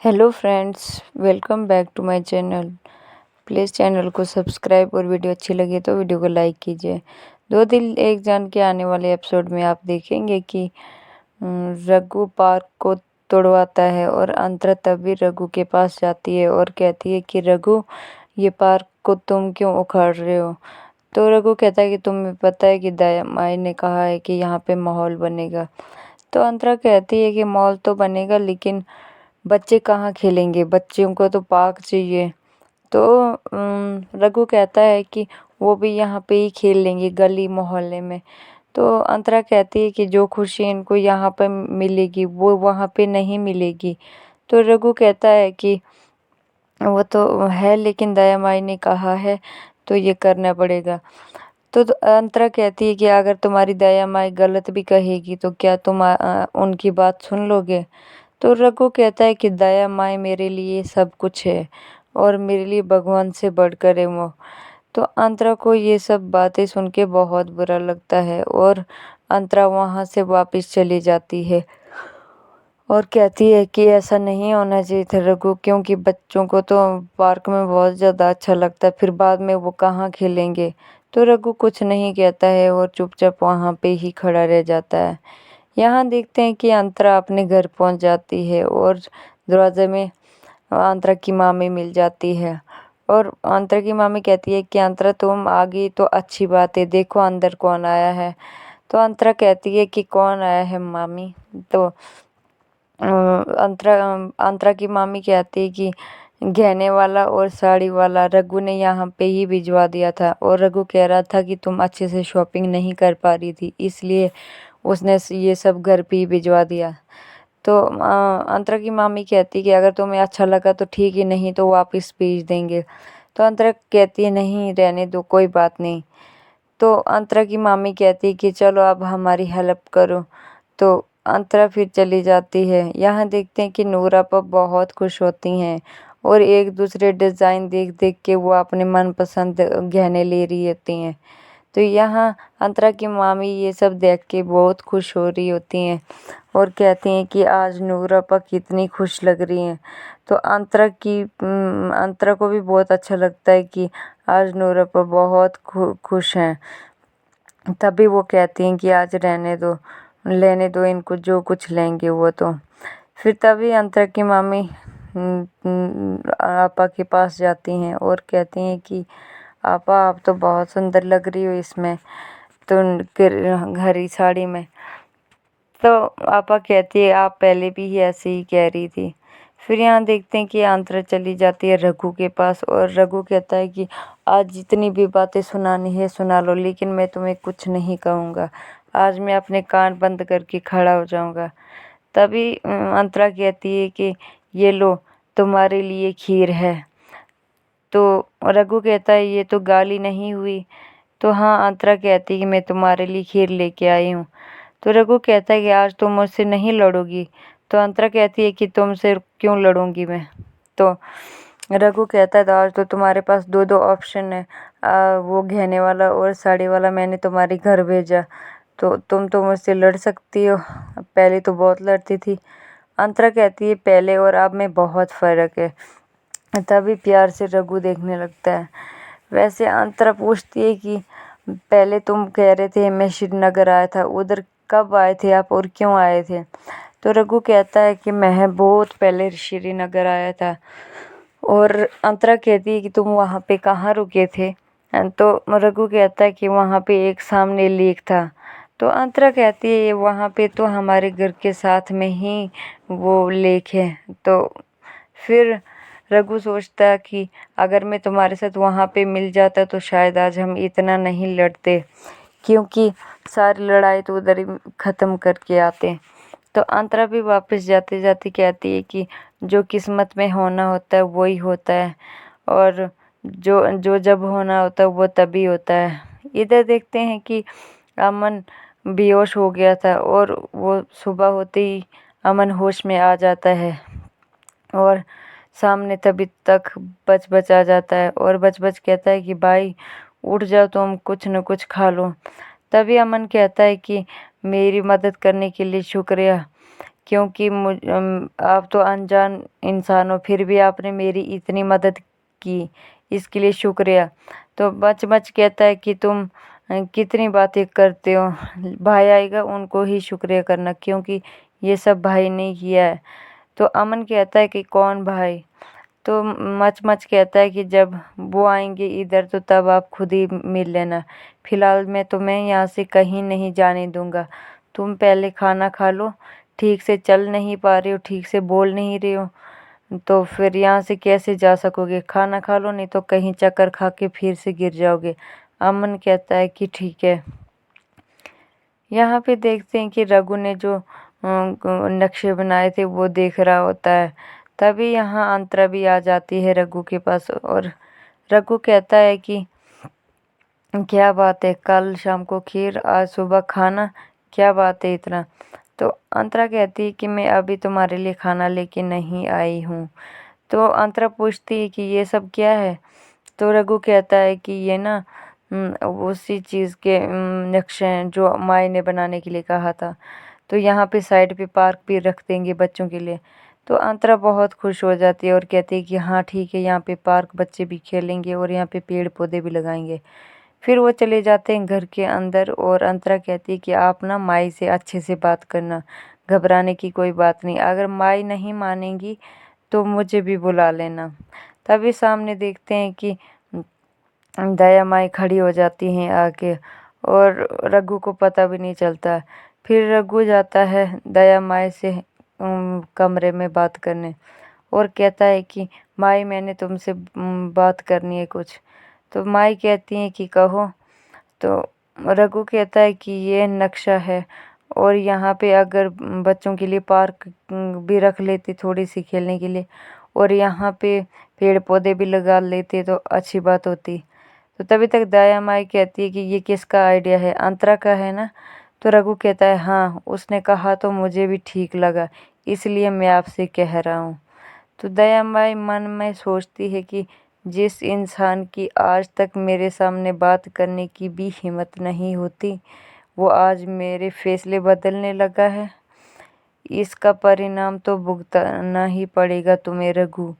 Hello friends, welcome back to my channel. Please channel को subscribe और video अच्छी लगे तो वीडियो को लाइक कीजिए। दो दिल एक जान के आने वाले एपिसोड में आप देखेंगे कि रघु पार्क को तोड़वाता है और अंतरा तभी रघु के पास जाती है और कहती है कि रघु, ये पार्क को तुम क्यों उखाड़ रहे हो। तो रघु कहता है कि तुम्हें पता है कि दया माई ने कहा है कि यहाँ पे माहौल बनेगा। तो अंतरा कहती है कि माहौल तो बनेगा, लेकिन बच्चे कहाँ खेलेंगे, बच्चों को तो पार्क चाहिए। तो रघु कहता है कि वो भी यहाँ पे ही खेल लेंगे, गली मोहल्ले में। तो अंतरा कहती है कि जो खुशी इनको यहाँ पर मिलेगी वो वहाँ पे नहीं मिलेगी। तो रघु कहता है कि वो तो है, लेकिन दया माई ने कहा है तो ये करना पड़ेगा। तो अंतरा कहती है कि अगर तुम्हारी दया माई गलत भी कहेगी तो क्या तुम उनकी बात सुन लोगे। तो रघु कहता है कि दया माई मेरे लिए सब कुछ है और मेरे लिए भगवान से बढ़कर है वो। तो अंतरा को ये सब बातें सुन के बहुत बुरा लगता है और अंतरा वहाँ से वापस चली जाती है और कहती है कि ऐसा नहीं होना चाहिए था रघु, क्योंकि बच्चों को तो पार्क में बहुत ज़्यादा अच्छा लगता है, फिर बाद में वो कहाँ खेलेंगे। तो रघु कुछ नहीं कहता है और चुपचाप वहाँ पे ही खड़ा रह जाता है। यहाँ देखते हैं कि अंतरा अपने घर पहुँच जाती है और दरवाजे में अंतरा की मामी मिल जाती है और अंतरा की मामी कहती है कि अंतरा तुम आ गई तो अच्छी बात है, देखो अंदर कौन आया है। तो अंतरा कहती है कि कौन आया है मामी। तो अंतरा की मामी कहती है कि गहने वाला और साड़ी वाला रघु ने यहाँ पे ही भिजवा दिया था और रघु कह रहा था कि तुम अच्छे से शॉपिंग नहीं कर पा रही थी, इसलिए उसने ये सब घर पे ही भिजवा दिया। तो अंतरा की मामी कहती कि अगर तुम्हें अच्छा लगा तो ठीक ही, नहीं तो वापस भेज देंगे। तो अंतरा कहती है नहीं, रहने दो, कोई बात नहीं। तो अंतरा की मामी कहती कि चलो अब हमारी हेल्प करो। तो अंतरा फिर चली जाती है। यहाँ देखते हैं कि नूरा पर बहुत खुश होती हैं और एक दूसरे डिज़ाइन देख देख के वो अपने मनपसंद गहने ले रही होती हैं। तो यहाँ अंतरा की मामी ये सब देख के बहुत खुश हो रही होती हैं और कहती हैं कि आज नूरापा कितनी खुश लग रही हैं। तो अंतरा को भी बहुत अच्छा लगता है कि आज नूरापा बहुत खुश हैं। तभी वो कहती हैं कि आज रहने दो, लेने दो इनको, जो कुछ लेंगे वो। तो फिर तभी अंतरा की मामी आपा के पास जाती हैं और कहती हैं कि आपा आप तो बहुत सुंदर लग रही हो इसमें, तो हरी साड़ी में। तो आपा कहती है आप पहले भी ही ऐसे ही कह रही थी। फिर यहाँ देखते हैं कि अंतरा चली जाती है रघु के पास और रघु कहता है कि आज जितनी भी बातें सुनानी है सुना लो, लेकिन मैं तुम्हें कुछ नहीं कहूँगा। आज मैं अपने कान बंद करके खड़ा हो जाऊँगा। तभी अंतरा कहती है कि ये लो, तुम्हारे लिए खीर है। तो रघु कहता है ये तो गाली नहीं हुई। तो हाँ, अंतरा कहती है कि मैं तुम्हारे लिए खीर लेके आई हूँ। तो रघु कहता है कि आज तुम मुझसे नहीं लड़ोगी। तो अंतरा कहती है कि तुमसे क्यों लड़ूंगी मैं। तो रघु कहता है तो आज तो तुम्हारे पास दो दो ऑप्शन है, वो गहने वाला और साड़ी वाला मैंने तुम्हारे घर भेजा, तो तुम तो मुझसे लड़ सकती हो, पहले तो बहुत लड़ती थी। अंतरा कहती है पहले और अब में बहुत फ़र्क है। तभी प्यार से रघु देखने लगता है। वैसे अंतरा पूछती है कि पहले तुम कह रहे थे मैं श्रीनगर आया था, उधर कब आए थे आप और क्यों आए थे। तो रघु कहता है कि मैं बहुत पहले श्रीनगर आया था। और अंतरा कहती है कि तुम वहाँ पे कहाँ रुके थे। तो रघु कहता है कि वहाँ पे एक सामने लेक था। तो अंतरा कहती है वहाँ पे तो हमारे घर के साथ में ही वो लेक है। तो फिर रघु सोचता है कि अगर मैं तुम्हारे साथ वहाँ पे मिल जाता तो शायद आज हम इतना नहीं लड़ते, क्योंकि सारी लड़ाई तो उधर ही ख़त्म करके आते। तो अंतरा भी वापस जाते जाते कहती है कि जो किस्मत में होना होता है वही होता है और जो जो जब होना होता है वो तभी होता है। इधर देखते हैं कि अमन बेहोश हो गया था और वो सुबह होते ही अमन होश में आ जाता है और सामने तभी तक बच आ जाता है और बच कहता है कि भाई उठ जाओ, तुम कुछ न कुछ खा लो। तभी अमन कहता है कि मेरी मदद करने के लिए शुक्रिया, क्योंकि आप तो अनजान इंसान हो, फिर भी आपने मेरी इतनी मदद की, इसके लिए शुक्रिया। तो बच बच कहता है कि तुम कितनी बातें करते हो, भाई आएगा उनको ही शुक्रिया करना, क्योंकि ये सब भाई ने किया है। तो अमन कहता है कि कौन भाई? तो मच मच कहता है कि जब वो आएंगे इधर तो तब आप खुद ही मिल लेना, फिलहाल मैं तुम्हें यहाँ से कहीं नहीं जाने दूंगा। तुम पहले खाना खा लो, ठीक से चल नहीं पा रहे हो, ठीक से बोल नहीं रहे हो, तो फिर यहाँ से कैसे जा सकोगे? खाना खा लो, नहीं तो कहीं चक्कर खा के फिर से गिर जाओगे। अमन कहता है कि ठीक है। यहाँ पे देखते हैं कि रघु ने जो नक्शे बनाए थे वो देख रहा होता है। तभी यहाँ अंतरा भी आ जाती है रघु के पास, और रघु कहता है कि क्या बात है, कल शाम को खीर, आज सुबह खाना, क्या बात है इतना? तो अंतरा कहती है कि मैं अभी तुम्हारे लिए खाना लेके नहीं आई हूँ। तो अंतरा पूछती है कि ये सब क्या है? तो रघु कहता है कि ये ना उसी चीज़ के नक्शे हैं जो माई ने बनाने के लिए कहा था। तो यहाँ पे साइड पे पार्क भी रख देंगे बच्चों के लिए। तो अंतरा बहुत खुश हो जाती है और कहती है कि हाँ ठीक है, यहाँ पे पार्क, बच्चे भी खेलेंगे और यहाँ पे पेड़ पौधे भी लगाएंगे। फिर वो चले जाते हैं घर के अंदर, और अंतरा कहती है कि आप ना माई से अच्छे से बात करना, घबराने की कोई बात नहीं, अगर माई नहीं मानेंगी तो मुझे भी बुला लेना। तभी सामने देखते हैं कि दया माई खड़ी हो जाती हैं आके, और रघु को पता भी नहीं चलता। फिर रघु जाता है दया माई से कमरे में बात करने, और कहता है कि माई मैंने तुमसे बात करनी है कुछ। तो माई कहती हैं कि कहो। तो रघु कहता है कि ये नक्शा है, और यहाँ पे अगर बच्चों के लिए पार्क भी रख लेते थोड़ी सी खेलने के लिए, और यहाँ पे पेड़ पौधे भी लगा लेते तो अच्छी बात होती। तो तभी तक दया माई कहती है कि ये किसका आइडिया है, अंतरा का है ना? तो रघु कहता है हाँ, उसने कहा तो मुझे भी ठीक लगा, इसलिए मैं आपसे कह रहा हूँ। तो दया माई मन में सोचती है कि जिस इंसान की आज तक मेरे सामने बात करने की भी हिम्मत नहीं होती, वो आज मेरे फैसले बदलने लगा है। इसका परिणाम तो भुगतना ही पड़ेगा तुम्हें रघु।